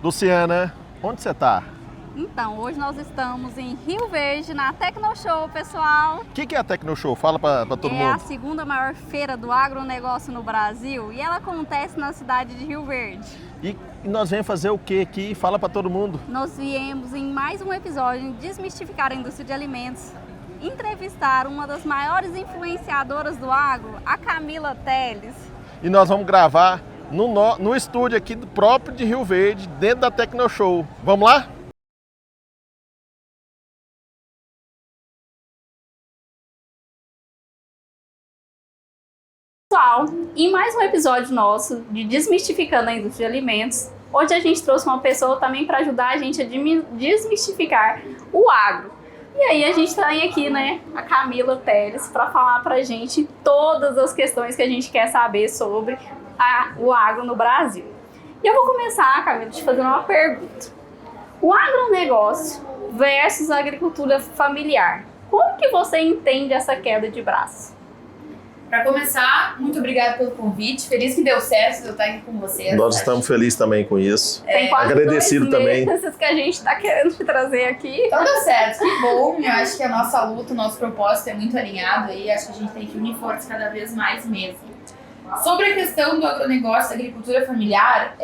Luciana, onde você está? Então, hoje nós estamos em Rio Verde, na Tecnoshow, pessoal. O que é a Tecnoshow? Fala para todo mundo. É a segunda maior feira do agronegócio no Brasil e ela acontece na cidade de Rio Verde. E nós vamos fazer o que aqui? Fala para todo mundo. Nós viemos em mais um episódio desmistificar a indústria de alimentos, entrevistar uma das maiores influenciadoras do agro, a Camila Teles. E nós vamos gravar no estúdio aqui do próprio de Rio Verde, dentro da Tecnoshow. Vamos lá? Pessoal, em mais um episódio nosso de Desmistificando a Indústria de Alimentos, hoje a gente trouxe uma pessoa também para ajudar a gente a desmistificar o agro. E aí a gente tem aqui, né, a Camila Teles para falar pra gente todas as questões que a gente quer saber sobre o agro no Brasil. E eu vou começar, Camila, te fazendo uma pergunta. O agronegócio versus a agricultura familiar. Como que você entende essa queda de braço? Para começar, muito obrigada pelo convite. Feliz que deu certo eu estar aqui com vocês. Nós estamos felizes também com isso. Tem quase agradecido 2 também. meses que a gente está querendo te trazer aqui. Então deu certo, que bom. Eu acho que a nossa luta, o nosso propósito é muito alinhado aí. Acho que a gente tem que unir forças cada vez mais mesmo. Sobre a questão do agronegócio, da agricultura familiar,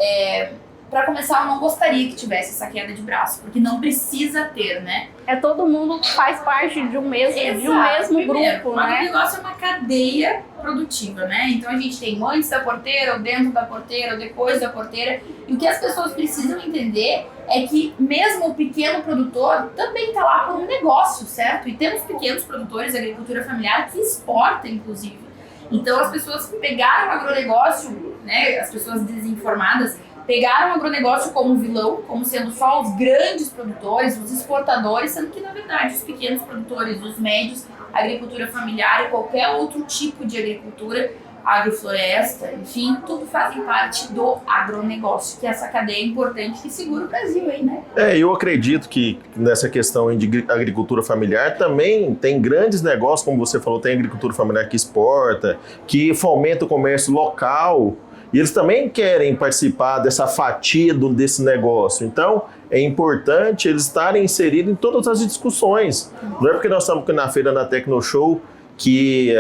para começar, eu não gostaria que tivesse essa queda de braço, porque não precisa ter, né? Todo mundo faz parte de um mesmo Primeiro, grupo, o né? agronegócio é uma cadeia produtiva, né? Então a gente tem antes da porteira, ou dentro da porteira, ou depois da porteira. E o que as pessoas precisam entender é que mesmo o pequeno produtor também está lá por um negócio, certo? E temos pequenos produtores de agricultura familiar que exportam, inclusive. Então as pessoas que pegaram o agronegócio, né, as pessoas desinformadas, pegaram o agronegócio como vilão, como sendo só os grandes produtores, os exportadores, sendo que, na verdade, os pequenos produtores, os médios, a agricultura familiar e qualquer outro tipo de agricultura, agrofloresta, enfim, tudo fazem parte do agronegócio, que é essa cadeia importante que segura o Brasil aí, né? Eu acredito que nessa questão de agricultura familiar também tem grandes negócios, como você falou, tem agricultura familiar que exporta, que fomenta o comércio local. E eles também querem participar dessa fatia desse negócio. Então, é importante eles estarem inseridos em todas as discussões. Não é porque nós estamos aqui na feira da Tecnoshow que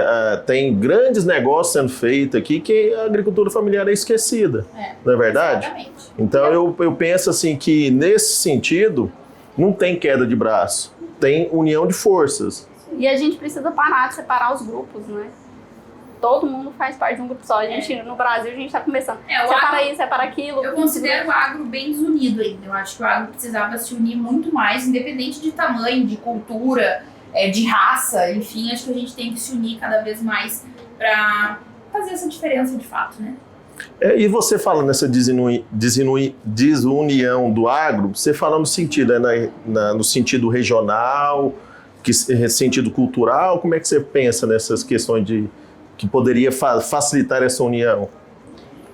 tem grandes negócios sendo feitos aqui que a agricultura familiar é esquecida. Não é verdade? Exatamente. Então, eu penso assim que, nesse sentido, não tem queda de braço. Tem união de forças. E a gente precisa parar de separar os grupos, né? Todo mundo faz parte de um grupo só. No Brasil, a gente está começando. Separa isso, separa aquilo. Eu considero o agro bem desunido ainda. Eu acho que o agro precisava se unir muito mais, independente de tamanho, de cultura, de raça, enfim. Acho que a gente tem que se unir cada vez mais para fazer essa diferença de fato, né? E você fala nessa desunião do agro, você fala no sentido, no sentido regional, sentido cultural, como é que você pensa nessas questões que poderia facilitar essa união?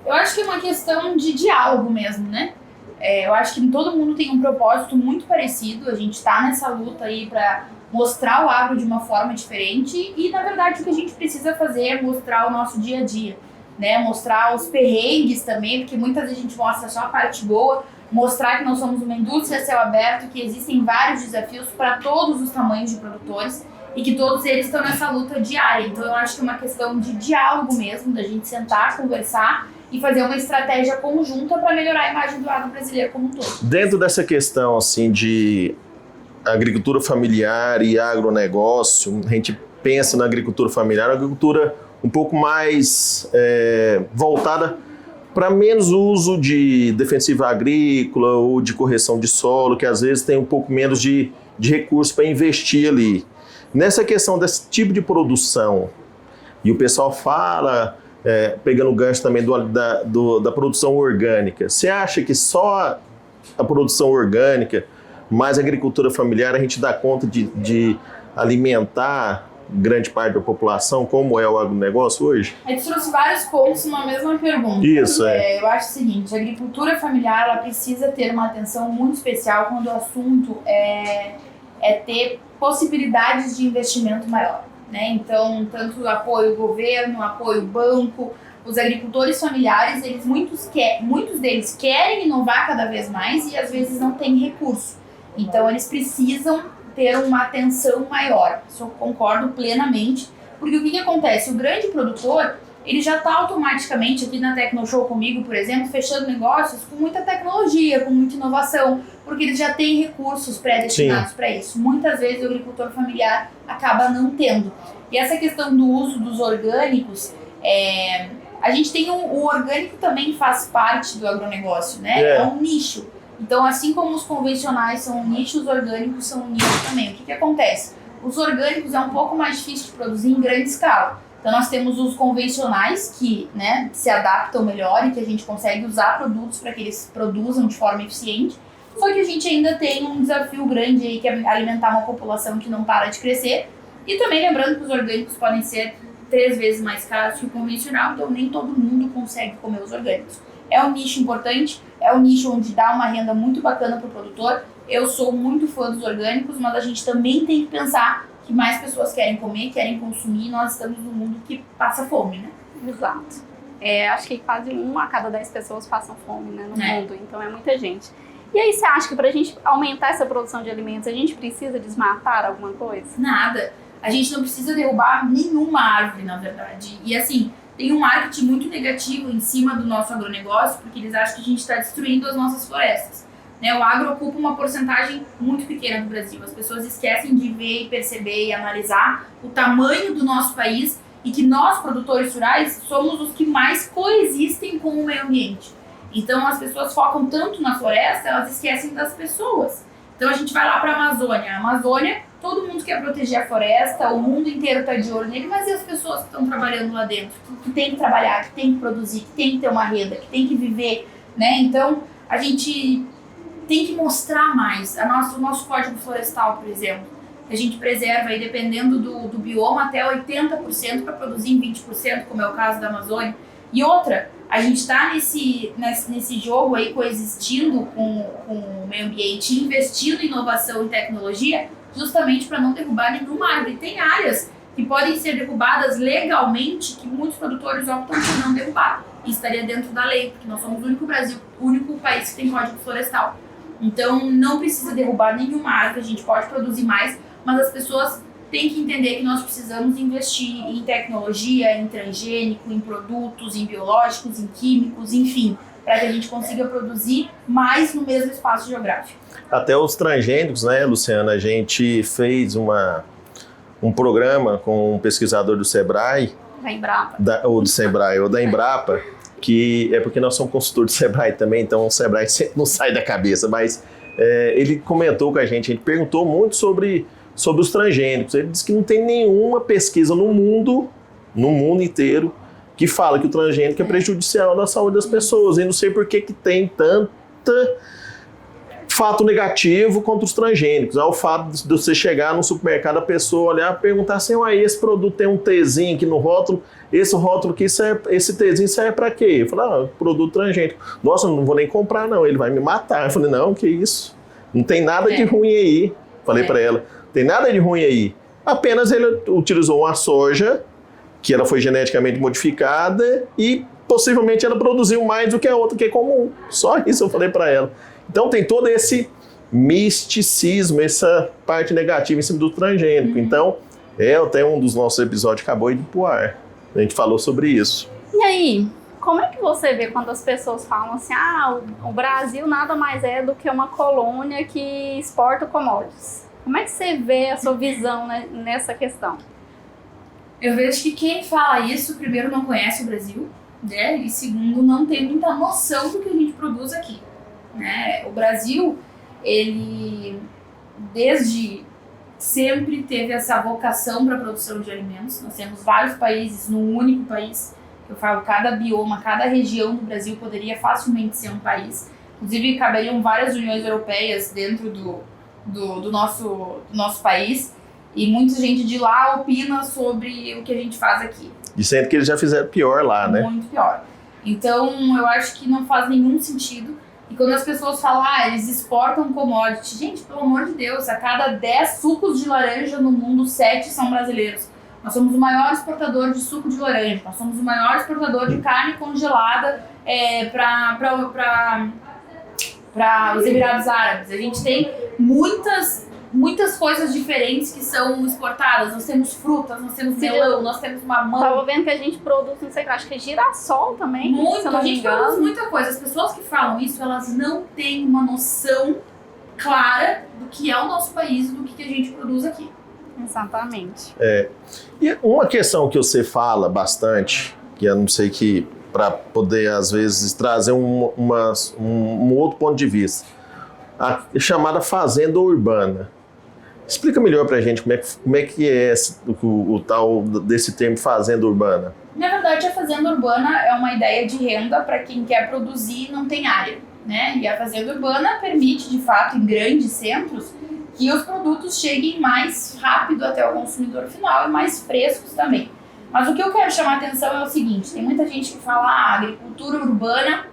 Eu acho que é uma questão de diálogo mesmo, né? Eu acho que todo mundo tem um propósito muito parecido, a gente está nessa luta aí para mostrar o agro de uma forma diferente e, na verdade, o que a gente precisa fazer é mostrar o nosso dia a dia, né? Mostrar os perrengues também, porque muitas vezes a gente mostra só a parte boa, mostrar que nós somos uma indústria a céu aberto, que existem vários desafios para todos os tamanhos de produtores, e que todos eles estão nessa luta diária. Então eu acho que é uma questão de diálogo mesmo, da gente sentar, conversar e fazer uma estratégia conjunta para melhorar a imagem do agro brasileiro como um todo. Dentro dessa questão assim, de agricultura familiar e agronegócio, a gente pensa na agricultura familiar, uma agricultura um pouco mais voltada para menos uso de defensiva agrícola ou de correção de solo, que às vezes tem um pouco menos de recurso para investir ali. Nessa questão desse tipo de produção, e o pessoal fala, pegando o gancho também da produção orgânica, você acha que só a produção orgânica, mais a agricultura familiar, a gente dá conta de alimentar grande parte da população, como é o agronegócio hoje? A gente trouxe vários pontos numa mesma pergunta. Isso, Eu acho o seguinte, a agricultura familiar ela precisa ter uma atenção muito especial quando o assunto é ter possibilidades de investimento maior, né? Então, tanto apoio governo, apoio banco, os agricultores familiares, muitos deles querem inovar cada vez mais e às vezes não têm recurso. Então eles precisam ter uma atenção maior. Isso eu concordo plenamente, porque o que acontece? O grande produtor, ele já está automaticamente aqui na Tecnoshow comigo, por exemplo, fechando negócios com muita tecnologia, com muita inovação, porque eles já têm recursos pré-destinados para isso. Muitas vezes o agricultor familiar acaba não tendo. E essa questão do uso dos orgânicos, a gente tem o orgânico também faz parte do agronegócio, né? É um nicho. Então, assim como os convencionais são um nicho, os orgânicos são um nicho também. O que acontece? Os orgânicos é um pouco mais difícil de produzir em grande escala. Então nós temos os convencionais que, né, se adaptam melhor e que a gente consegue usar produtos para que eles produzam de forma eficiente. Só que a gente ainda tem um desafio grande aí, que é alimentar uma população que não para de crescer. E também lembrando que os orgânicos podem ser 3 vezes mais caros que o convencional, então nem todo mundo consegue comer os orgânicos. É um nicho importante, é um nicho onde dá uma renda muito bacana para o produtor. Eu sou muito fã dos orgânicos, mas a gente também tem que pensar que mais pessoas querem comer, querem consumir, e nós estamos num mundo que passa fome, né? Exato. Acho que quase 1 a cada 10 pessoas passam fome, né, no mundo, então é muita gente. E aí você acha que pra gente aumentar essa produção de alimentos, a gente precisa desmatar alguma coisa? Nada. A gente não precisa derrubar nenhuma árvore, na verdade. E assim, tem um marketing muito negativo em cima do nosso agronegócio, porque eles acham que a gente está destruindo as nossas florestas. O agro ocupa uma porcentagem muito pequena do Brasil. As pessoas esquecem de ver e perceber e analisar o tamanho do nosso país e que nós, produtores rurais, somos os que mais coexistem com o meio ambiente. Então as pessoas focam tanto na floresta, elas esquecem das pessoas. Então a gente vai lá para a Amazônia. A Amazônia, todo mundo quer proteger a floresta, o mundo inteiro está de olho nele, mas e as pessoas que estão trabalhando lá dentro? Que tem que trabalhar, que tem que produzir, que tem que ter uma renda, que tem que viver, né? Então a gente tem que mostrar mais. O nosso código florestal, por exemplo, a gente preserva, aí, dependendo do bioma, até 80% para produzir em 20%, como é o caso da Amazônia. E outra, a gente está nesse jogo aí, coexistindo com o meio ambiente, investindo em inovação e tecnologia, justamente para não derrubar nenhuma árvore. Tem áreas que podem ser derrubadas legalmente, que muitos produtores optam por não derrubar. E estaria dentro da lei, porque nós somos o único país que tem código florestal. Então, não precisa derrubar nenhuma árvore, a gente pode produzir mais, mas as pessoas têm que entender que nós precisamos investir em tecnologia, em transgênico, em produtos, em biológicos, em químicos, enfim, para que a gente consiga produzir mais no mesmo espaço geográfico. Até os transgênicos, né, Luciana? A gente fez um programa com um pesquisador do Sebrae, da Embrapa, ou da Embrapa, que é porque nós somos consultores do Sebrae também, então o Sebrae sempre não sai da cabeça, mas ele comentou com a gente perguntou muito sobre os transgênicos. Ele disse que não tem nenhuma pesquisa no mundo inteiro que fala que o transgênico é prejudicial à saúde das pessoas. E não sei por que tem tanta fato negativo contra os transgênicos. O fato de você chegar no supermercado, a pessoa olhar e perguntar assim, esse produto tem um Tzinho aqui no rótulo, esse rótulo aqui, esse Tzinho serve para quê? Eu falei, produto transgênico. Nossa, eu não vou nem comprar não, ele vai me matar. Eu falei, não, que isso? Não tem nada de ruim aí. Falei para ela, tem nada de ruim aí. Apenas ele utilizou uma soja, que ela foi geneticamente modificada e possivelmente ela produziu mais do que a outra que é comum. Só isso eu falei para ela. Então tem todo esse misticismo, essa parte negativa em cima do transgênico. Então, até um dos nossos episódios acabou de ir pro ar. A gente falou sobre isso. E aí, como é que você vê quando as pessoas falam assim, o Brasil nada mais é do que uma colônia que exporta commodities? Como é que você vê a sua visão, né, nessa questão? Eu vejo que quem fala isso, primeiro, não conhece o Brasil, né? E segundo, não tem muita noção do que a gente produz aqui. O Brasil, ele desde sempre teve essa vocação para a produção de alimentos. Nós temos vários países num único país. Eu falo, cada bioma, cada região do Brasil poderia facilmente ser um país. Inclusive, caberiam várias uniões europeias dentro do nosso país. E muita gente de lá opina sobre o que a gente faz aqui. Dizendo que eles já fizeram pior lá, né? Muito pior. Então, eu acho que não faz nenhum sentido. E quando as pessoas falam, eles exportam commodity. Gente, pelo amor de Deus, a cada 10 sucos de laranja no mundo, 7 são brasileiros. Nós somos o maior exportador de suco de laranja, nós somos o maior exportador de carne congelada para os Emirados Árabes. A gente tem muitas coisas diferentes que são exportadas. Nós temos frutas, nós temos melão, nós temos mamão. Tava vendo que a gente produz, não sei, acho que é girassol também. Muito, a gente produz muita coisa. As pessoas que falam isso, elas não têm uma noção clara do que é o nosso país e do que a gente produz aqui. Exatamente. E uma questão que você fala bastante, que eu não sei que para poder às vezes trazer um outro ponto de vista, a chamada fazenda urbana. Explica melhor pra gente como é que é o tal desse termo fazenda urbana. Na verdade, a fazenda urbana é uma ideia de renda para quem quer produzir e não tem área, né? E a fazenda urbana permite, de fato, em grandes centros, que os produtos cheguem mais rápido até o consumidor final e mais frescos também. Mas o que eu quero chamar a atenção é o seguinte, tem muita gente que fala a agricultura urbana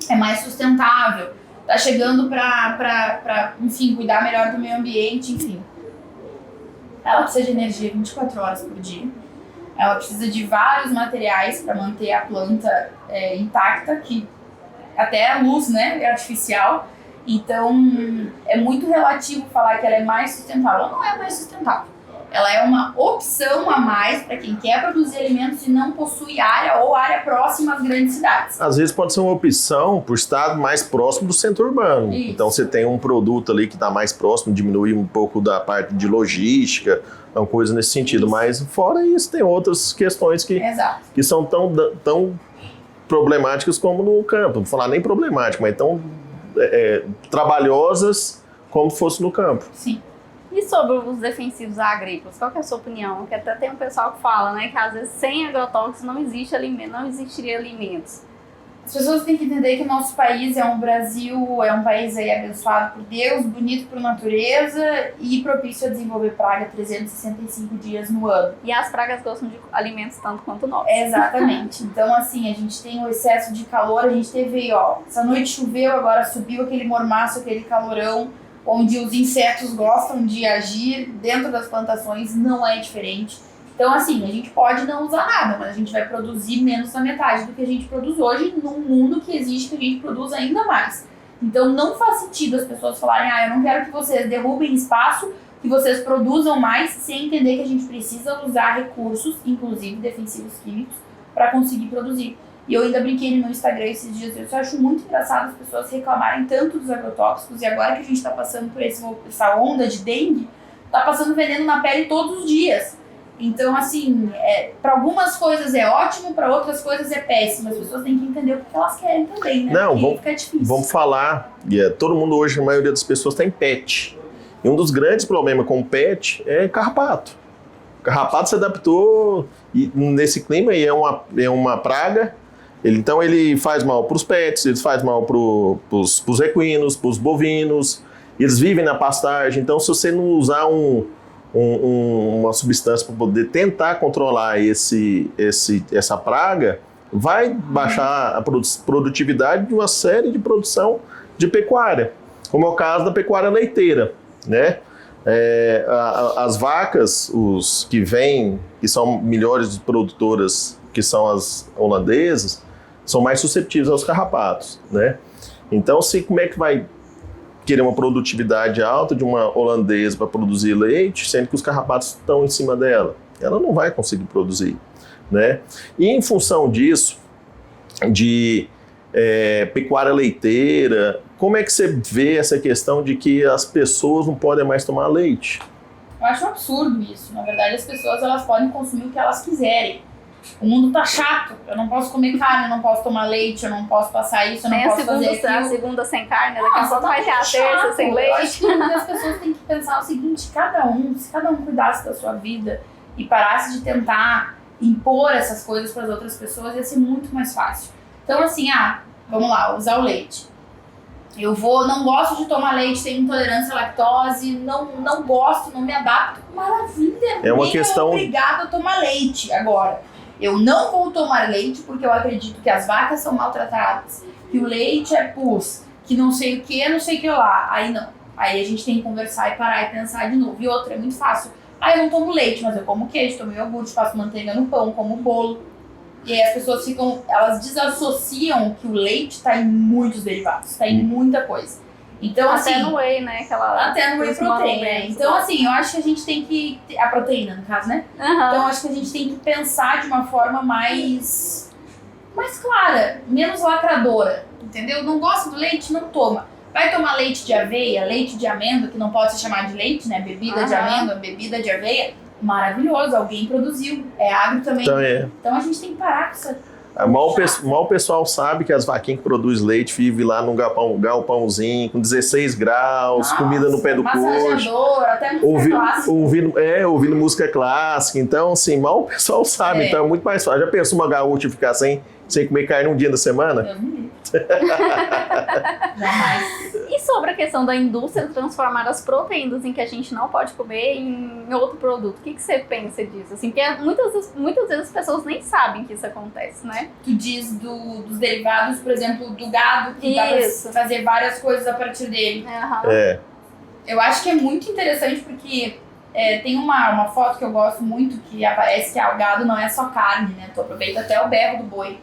é mais sustentável, tá chegando para, enfim, cuidar melhor do meio ambiente, enfim. Ela precisa de energia 24 horas por dia. Ela precisa de vários materiais para manter a planta intacta, que até a luz, né, é artificial. Então, é muito relativo falar que ela é mais sustentável. Ela não é mais sustentável. Ela é uma opção a mais para quem quer produzir alimentos e não possui área ou área próxima às grandes cidades. Às vezes pode ser uma opção por estar mais próximo do centro urbano. Isso. Então você tem um produto ali que está mais próximo, diminui um pouco da parte de logística, uma coisa nesse sentido. Isso. Mas fora isso, tem outras questões que são tão problemáticas como no campo. Não vou falar nem problemáticas, mas tão trabalhosas como fosse no campo. Sim. E sobre os defensivos agrícolas, qual que é a sua opinião? Porque até tem um pessoal que fala, né, que às vezes sem agrotóxicos não existe alimento, não existiria alimentos. As pessoas têm que entender que o nosso país é um país aí abençoado por Deus, bonito por natureza e propício a desenvolver praga 365 dias no ano. E as pragas gostam de alimentos tanto quanto nós. Exatamente. Então, assim, a gente tem o excesso de calor, a gente teve aí, essa noite choveu, agora subiu aquele mormaço, aquele calorão, onde os insetos gostam de agir dentro das plantações, não é diferente. Então, assim, a gente pode não usar nada, mas a gente vai produzir menos da metade do que a gente produz hoje, num mundo que exige que a gente produza ainda mais. Então, não faz sentido as pessoas falarem, eu não quero que vocês derrubem espaço, que vocês produzam mais, sem entender que a gente precisa usar recursos, inclusive defensivos químicos, para conseguir produzir. E eu ainda brinquei no meu Instagram esses dias, eu acho muito engraçado as pessoas reclamarem tanto dos agrotóxicos, e agora que a gente está passando por essa onda de dengue, está passando veneno na pele todos os dias. Então, assim, para algumas coisas é ótimo, para outras coisas é péssimo. As pessoas têm que entender o que elas querem também, né? Não, porque fica difícil. Vamos falar, todo mundo hoje, a maioria das pessoas tem pet. E um dos grandes problemas com o pet é carrapato. O carrapato se adaptou nesse clima e é uma praga. Então ele faz mal para os pets, ele faz mal para os equinos, para os bovinos, eles vivem na pastagem. Então, se você não usar uma substância para poder tentar controlar essa praga, vai baixar a produtividade de uma série de produção de pecuária, como é o caso da pecuária leiteira, né? As vacas, os que são melhores produtoras, que são as holandesas, são mais susceptíveis aos carrapatos, né? Então, como é que vai querer uma produtividade alta de uma holandesa para produzir leite, sendo que os carrapatos estão em cima dela? Ela não vai conseguir produzir, né? E em função disso, de pecuária leiteira, como é que você vê essa questão de que as pessoas não podem mais tomar leite? Eu acho um absurdo isso. Na verdade, as pessoas elas podem consumir o que elas quiserem. O mundo tá chato, eu não posso comer carne, eu não posso tomar leite, eu não posso passar isso, eu não posso fazer aquilo. A segunda sem carne, daqui a pouco vai ter a terça sem leite. Eu acho que as pessoas têm que pensar o seguinte, se cada um cuidasse da sua vida e parasse de tentar impor essas coisas para as outras pessoas, ia ser muito mais fácil. Então assim, vamos lá, usar o leite. Não gosto de tomar leite, tenho intolerância à lactose, não gosto, não me adapto. Maravilha, ninguém é obrigado a tomar leite agora. Eu não vou tomar leite porque eu acredito que as vacas são maltratadas, que o leite é pus, que não sei o que lá. Aí não. Aí a gente tem que conversar e parar e pensar de novo. E outra, é muito fácil. Ah, eu não tomo leite, mas eu como queijo, tomo iogurte, faço manteiga no pão, como bolo. E aí as pessoas elas desassociam que o leite está em muitos derivados, está em muita coisa. Então, até assim, no whey, né? Até no whey protein. Então, assim, eu acho que a gente tem que... A proteína, no caso, né? Então, eu acho que a gente tem que pensar de uma forma mais clara, menos lacradora, entendeu? Não gosta do leite, não toma. Vai tomar leite de aveia, leite de amêndoa, que não pode ser chamado de leite, né? Bebida de amêndoa, bebida de aveia. Maravilhoso, alguém produziu. É agro também. Então a gente tem que parar com isso. Mal o pessoal sabe que as vaquinhas que produzem leite vivem lá num galpãozinho com 16 graus, nossa, comida no pé do coxo. Até música clássica. Ouvindo música clássica. Então, assim, mal o pessoal sabe. Então é muito mais fácil. Já pensou uma gaúcha ficar sem comer carne um dia da semana? Deus me livre. Jamais. E sobre a questão da indústria transformar as proteínas em que a gente não pode comer em outro produto, o que você pensa disso? Assim, porque muitas vezes as pessoas nem sabem que isso acontece, né? Tu diz dos derivados, por exemplo, do gado, que dá pra fazer várias coisas a partir dele. Eu acho que é muito interessante porque tem uma foto que eu gosto muito que aparece que o gado não é só carne, né? Tu aproveita até o berro do boi.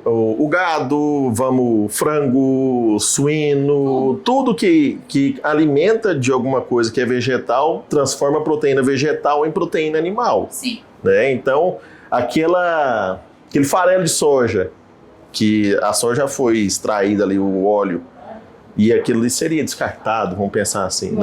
O gado, frango, suíno, tudo que alimenta de alguma coisa que é vegetal, transforma a proteína vegetal em proteína animal. Sim. Né? Então, aquele farelo de soja, que a soja foi extraída ali, o óleo, e aquilo ali seria descartado, vamos pensar assim,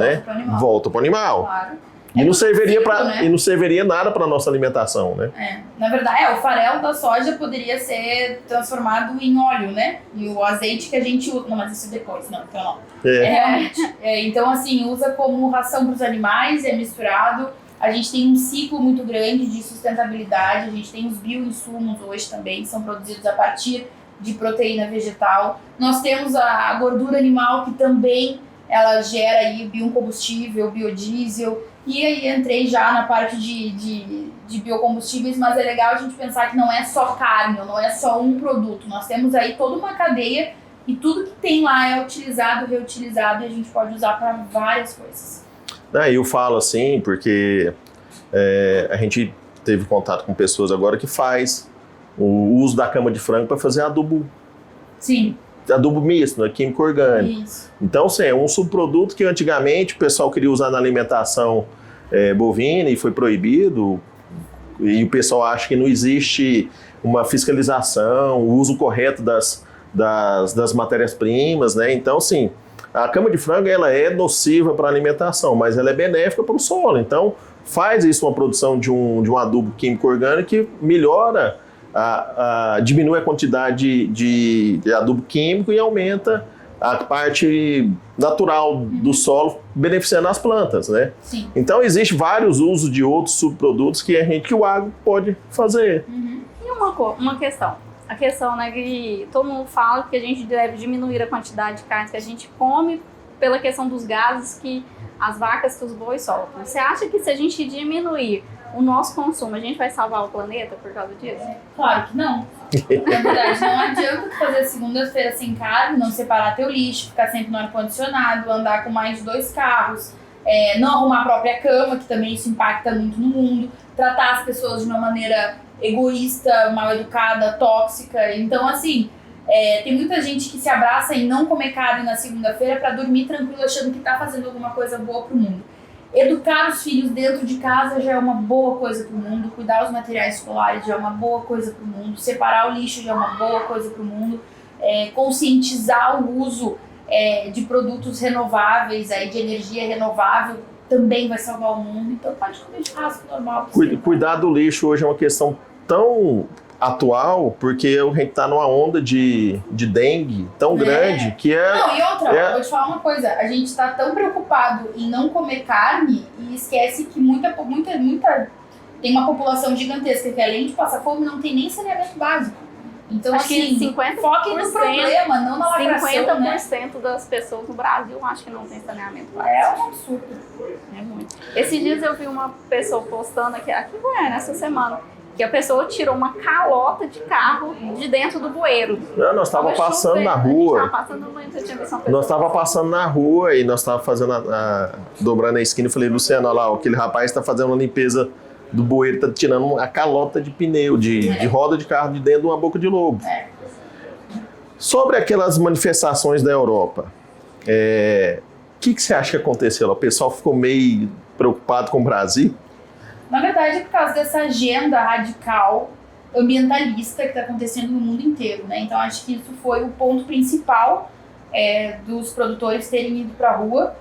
Volta para o animal. Claro. E não serviria nada para nossa alimentação, né? Na verdade, o farelo da soja poderia ser transformado em óleo, né? E o azeite que a gente usa... Não, mas isso depois, não. Então, não. Realmente. Então, assim, usa como ração para os animais, é misturado. A gente tem um ciclo muito grande de sustentabilidade. A gente tem os bioinsumos hoje também, que são produzidos a partir de proteína vegetal. Nós temos a gordura animal, que também ela gera aí biocombustível, biodiesel. E aí entrei já na parte de biocombustíveis, mas é legal a gente pensar que não é só carne, não é só um produto. Nós temos aí toda uma cadeia e tudo que tem lá é utilizado, reutilizado e a gente pode usar para várias coisas. Eu falo assim porque a gente teve contato com pessoas agora que faz o uso da cama de frango para fazer adubo. Sim. Adubo misto, né? Químico orgânico. Isso. Então, assim, é um subproduto que antigamente o pessoal queria usar na alimentação bovina e foi proibido. E o pessoal acha que não existe uma fiscalização, o uso correto das matérias-primas, né? Então, assim, a cama de frango ela é nociva para a alimentação, mas ela é benéfica para o solo. Então, faz isso uma produção de um adubo químico orgânico que melhora diminui a quantidade de adubo químico e aumenta a parte natural do solo, beneficiando as plantas, né? Sim. Então, existe vários usos de outros subprodutos que o agro pode fazer. Uhum. E uma questão. A questão, né, que todo mundo fala que a gente deve diminuir a quantidade de carne que a gente come pela questão dos gases que as vacas, que os bois soltam. Você acha que se a gente diminuir o nosso consumo, a gente vai salvar o planeta por causa disso? Claro que não. Na verdade, não adianta fazer segunda-feira sem carne, não separar teu lixo, ficar sempre no ar-condicionado, andar com mais de 2 carros, não arrumar a própria cama, que também isso impacta muito no mundo, tratar as pessoas de uma maneira egoísta, mal educada, tóxica. Então, assim, tem muita gente que se abraça em não comer carne na segunda-feira para dormir tranquilo, achando que tá fazendo alguma coisa boa pro mundo. Educar os filhos dentro de casa já é uma boa coisa pro mundo, cuidar os materiais escolares já é uma boa coisa pro mundo, separar o lixo já é uma boa coisa pro mundo, conscientizar o uso de produtos renováveis, de energia renovável, também vai salvar o mundo. Então pode comer churrasco normal. Cuidar do lixo hoje é uma questão tão atual, porque a gente tá numa onda de dengue tão grande que Não, e outra, vou te falar uma coisa, a gente tá tão preocupado em não comer carne e esquece que muita tem uma população gigantesca que além de passar fome não tem nem saneamento básico. Então, acho assim, que 50%, foquem no problema, não na lacração, 50% né? das pessoas no Brasil acho que não tem saneamento básico. É um absurdo. É muito. Esses dias eu vi uma pessoa postando aqui em Goiânia, essa semana, que a pessoa tirou uma calota de carro de dentro do bueiro. Não, nós estávamos passando na A gente rua. tava passando, não lembro se eu tinha visto uma pessoa. Nós estávamos passando na rua e nós estávamos fazendo dobrando a esquina. Eu falei, Luciano, olha lá, aquele rapaz está fazendo uma limpeza do bueiro, está tirando a calota de pneu, de roda de carro de dentro de uma boca de lobo. Sobre aquelas manifestações da Europa, o que você acha que aconteceu? O pessoal ficou meio preocupado com o Brasil? Na verdade, é por causa dessa agenda radical ambientalista que está acontecendo no mundo inteiro, né? Então, acho que isso foi o ponto principal dos produtores terem ido para a rua,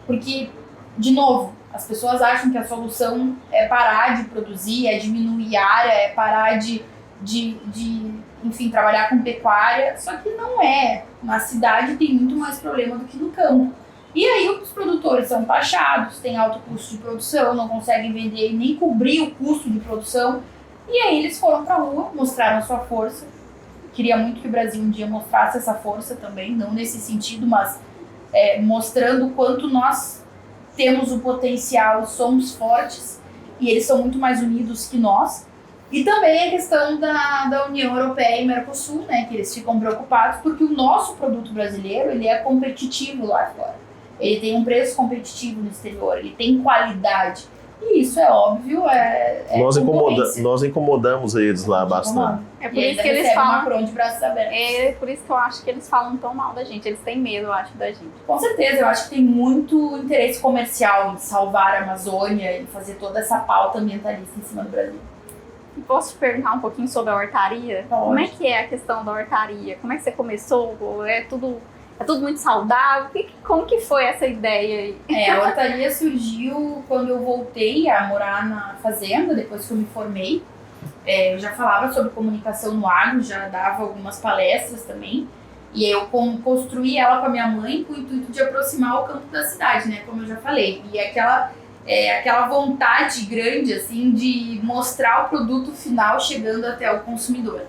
porque, de novo, as pessoas acham que a solução é parar de produzir, é diminuir a área, é parar de enfim, trabalhar com pecuária, só que não é. Na cidade tem muito mais problema do que no campo. E aí os produtores são taxados, têm alto custo de produção, não conseguem vender e nem cobrir o custo de produção. E aí eles foram pra rua, mostraram a sua força. Queria muito que o Brasil um dia mostrasse essa força também, não nesse sentido, mas mostrando o quanto nós temos o potencial, somos fortes, e eles são muito mais unidos que nós. E também a questão da União Europeia e Mercosul, né, que eles ficam preocupados porque o nosso produto brasileiro ele é competitivo lá fora. Ele tem um preço competitivo no exterior, ele tem qualidade. E isso é óbvio, nós incomodamos eles lá bastante. É por isso que eles falam. Macron de braços abertos. É por isso que eu acho que eles falam tão mal da gente. Eles têm medo, eu acho, da gente. Com certeza, eu acho que tem muito interesse comercial em salvar a Amazônia e fazer toda essa pauta ambientalista em cima do Brasil. Posso te perguntar um pouquinho sobre a hortaria? Pode. Como é que é a questão da hortaria? Como é que você começou? É tudo muito saudável? Como que foi essa ideia aí? A hortaria surgiu quando eu voltei a morar na fazenda, depois que eu me formei. Eu já falava sobre comunicação no agro, já dava algumas palestras também. E eu construí ela com a minha mãe com o intuito de aproximar o campo da cidade, né? Como eu já falei. E aquela vontade grande, assim, de mostrar o produto final chegando até o consumidor.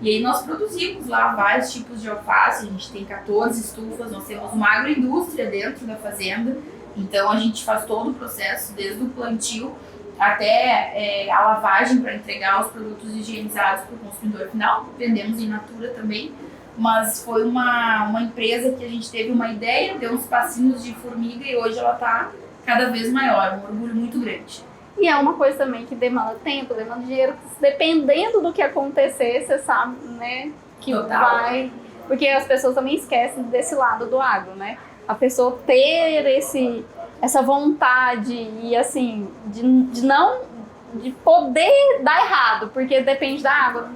E aí nós produzimos lá vários tipos de alface, a gente tem 14 estufas, nós temos uma agroindústria dentro da fazenda, então a gente faz todo o processo, desde o plantio até a lavagem para entregar os produtos higienizados para o consumidor final, vendemos in natura também, mas foi uma empresa que a gente teve uma ideia, deu uns passinhos de formiga e hoje ela está cada vez maior, um orgulho muito grande. E é uma coisa também que demanda tempo, demanda dinheiro. Dependendo do que acontecer, você sabe, né, que Total. vai... Porque as pessoas também esquecem desse lado do agro, né? A pessoa ter essa vontade e, assim, de poder dar errado, porque depende da água,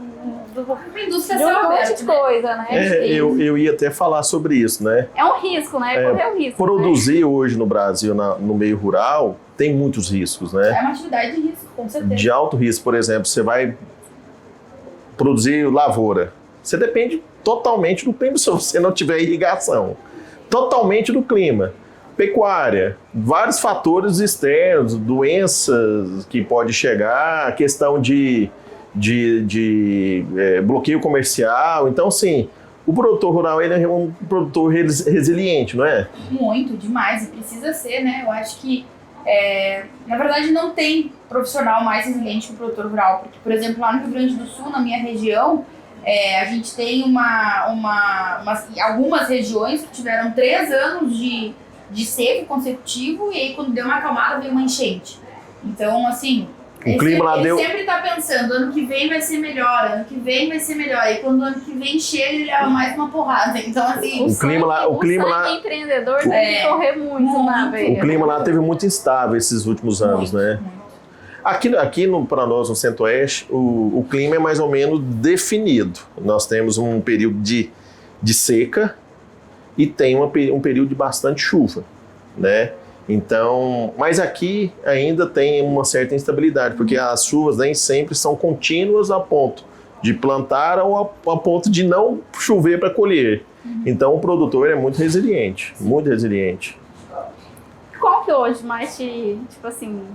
de um monte de coisa, né? Eu ia até falar sobre isso, né? É um risco, né? Correr o risco. Produzir hoje no Brasil, no meio rural, tem muitos riscos, né? É uma atividade de risco, com certeza. De alto risco, por exemplo, você vai produzir lavoura. Você depende totalmente do clima se você não tiver irrigação. Totalmente do clima. Pecuária, vários fatores externos, doenças que pode chegar, a questão de bloqueio comercial. Então, sim, o produtor rural ele é um produtor resiliente, não é? Muito, demais, e precisa ser, né? Eu acho que, na verdade, não tem profissional mais resiliente que o produtor rural, porque, por exemplo, lá no Rio Grande do Sul, na minha região, a gente tem algumas regiões que tiveram 3 anos de seca consecutivo, e aí quando deu uma acalmada veio uma enchente. Então, assim, o clima lá deu... sempre tá pensando, ano que vem vai ser melhor, ano que vem vai ser melhor. E quando o ano que vem chega, ele leva mais uma porrada. Então, assim... O clima lá empreendedor tem que correr muito na veia. O clima lá teve muito instável esses últimos anos, né? Aqui para nós, no Centro-Oeste, o clima é mais ou menos definido. Nós temos um período de seca e tem um período de bastante chuva, né? Então, mas aqui ainda tem uma certa instabilidade, porque as chuvas nem sempre são contínuas a ponto de plantar ou a ponto de não chover para colher. Então, o produtor é muito resiliente, muito resiliente. Qual que hoje mais tipo assim,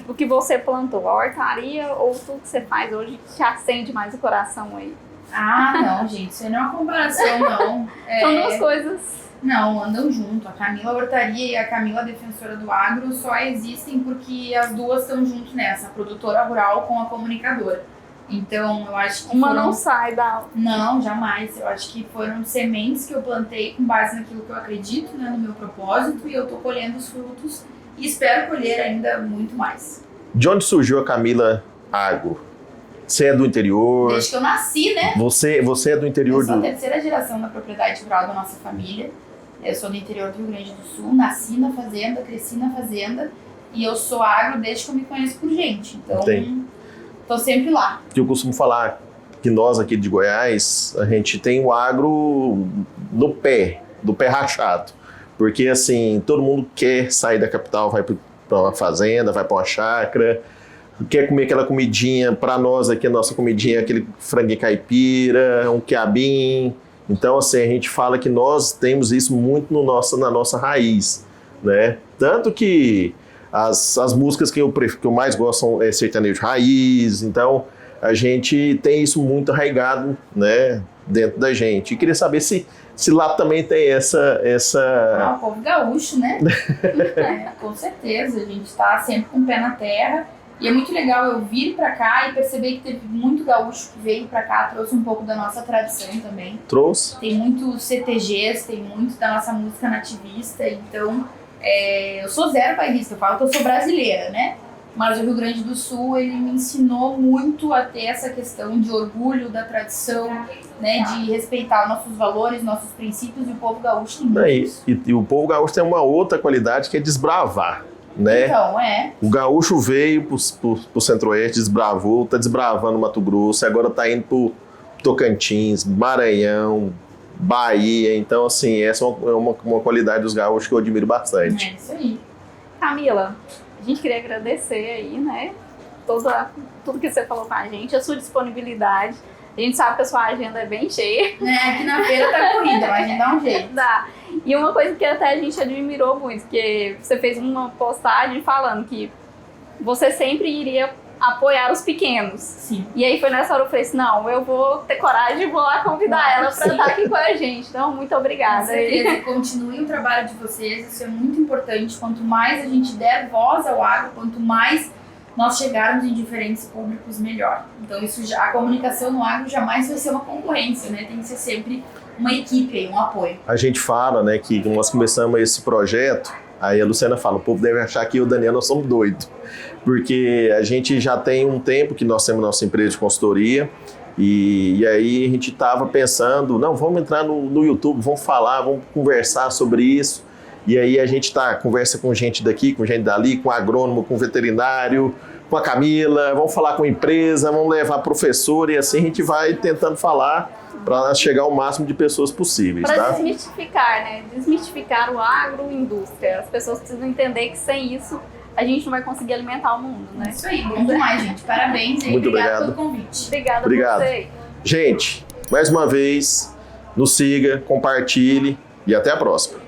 do que você plantou? A hortaria ou tudo que você faz hoje que te acende mais o coração aí? Ah, não, gente, isso aí não é uma comparação, não. São duas coisas Não, andam junto. A Camila Hortaria e a Camila Defensora do Agro só existem porque as duas estão junto nessa, a produtora rural com a comunicadora. Então, eu acho que Uma não sai da... Não, jamais. Eu acho que foram sementes que eu plantei com base naquilo que eu acredito, né, no meu propósito, e eu tô colhendo os frutos e espero colher ainda muito mais. De onde surgiu a Camila Agro? Você é do interior? Desde que eu nasci, né? Você é do interior Eu sou a do... terceira geração da propriedade rural da nossa família. Eu sou do interior do Rio Grande do Sul, nasci na fazenda, cresci na fazenda e eu sou agro desde que eu me conheço por gente. Então, tô sempre lá. Eu costumo falar que nós aqui de Goiás, a gente tem o agro do pé rachado. Porque assim, todo mundo quer sair da capital, vai para uma fazenda, vai para uma chácara, quer comer aquela comidinha. Para nós aqui, a nossa comidinha é aquele franguinho caipira, um quiabim. Então, assim, a gente fala que nós temos isso muito na nossa raiz, né? Tanto que as músicas que eu mais gosto são sertanejo raiz. Então, a gente tem isso muito arraigado, né, dentro da gente. E queria saber se lá também tem essa... Ah, o povo gaúcho, né? Com certeza. A gente tá sempre com o pé na terra. E é muito legal eu vir pra cá e perceber que teve muito gaúcho que veio pra cá, trouxe um pouco da nossa tradição também. Trouxe? Tem muitos CTGs, tem muito da nossa música nativista, então eu sou zero bairrista, eu falo que eu sou brasileira, né? Mas o Rio Grande do Sul, ele me ensinou muito a ter essa questão de orgulho da tradição, né? De respeitar nossos valores, nossos princípios, e o povo gaúcho tem muito isso. E o povo gaúcho tem uma outra qualidade que é desbravar. Né? Então, O gaúcho veio pro Centro-Oeste, desbravou, tá desbravando Mato Grosso, agora tá indo pro Tocantins, Maranhão, Bahia. Então, assim, essa é uma qualidade dos gaúchos que eu admiro bastante. É isso aí. Camila, a gente queria agradecer aí, né, tudo que você falou com a gente, a sua disponibilidade. A gente sabe que a sua agenda é bem cheia. Aqui na feira tá corrida, mas a gente dá um jeito. Dá. E uma coisa que até a gente admirou muito, que você fez uma postagem falando que você sempre iria apoiar os pequenos. Sim. E aí foi nessa hora que eu falei assim, não, eu vou ter coragem e vou lá convidar ela para estar aqui com a gente. Então, muito obrigada. Com certeza. Continue o trabalho de vocês, isso é muito importante. Quanto mais a gente der voz ao agro, quanto mais nós chegarmos em diferentes públicos, melhor. Então, a comunicação no agro jamais vai ser uma concorrência, né? Tem que ser sempre uma equipe, um apoio. A gente fala, né, que nós começamos esse projeto, aí a Luciana fala, o povo deve achar que eu e o Daniel nós somos doidos, porque a gente já tem um tempo que nós temos nossa empresa de consultoria, e aí a gente estava pensando, não, vamos entrar no YouTube, vamos falar, vamos conversar sobre isso. E aí a gente conversa com gente daqui, com gente dali, com agrônomo, com veterinário, com a Camila, vamos falar com empresa, vamos levar professor, e assim a gente vai tentando falar para chegar ao máximo de pessoas possíveis. Para tá? desmistificar, né? Desmistificar o agroindústria. As pessoas precisam entender que sem isso a gente não vai conseguir alimentar o mundo, né? Isso aí, bom demais, gente. Parabéns e Muito obrigado obrigado pelo convite. Obrigada Obrigado. por você. Gente, mais uma vez, nos siga, compartilhe e até a próxima.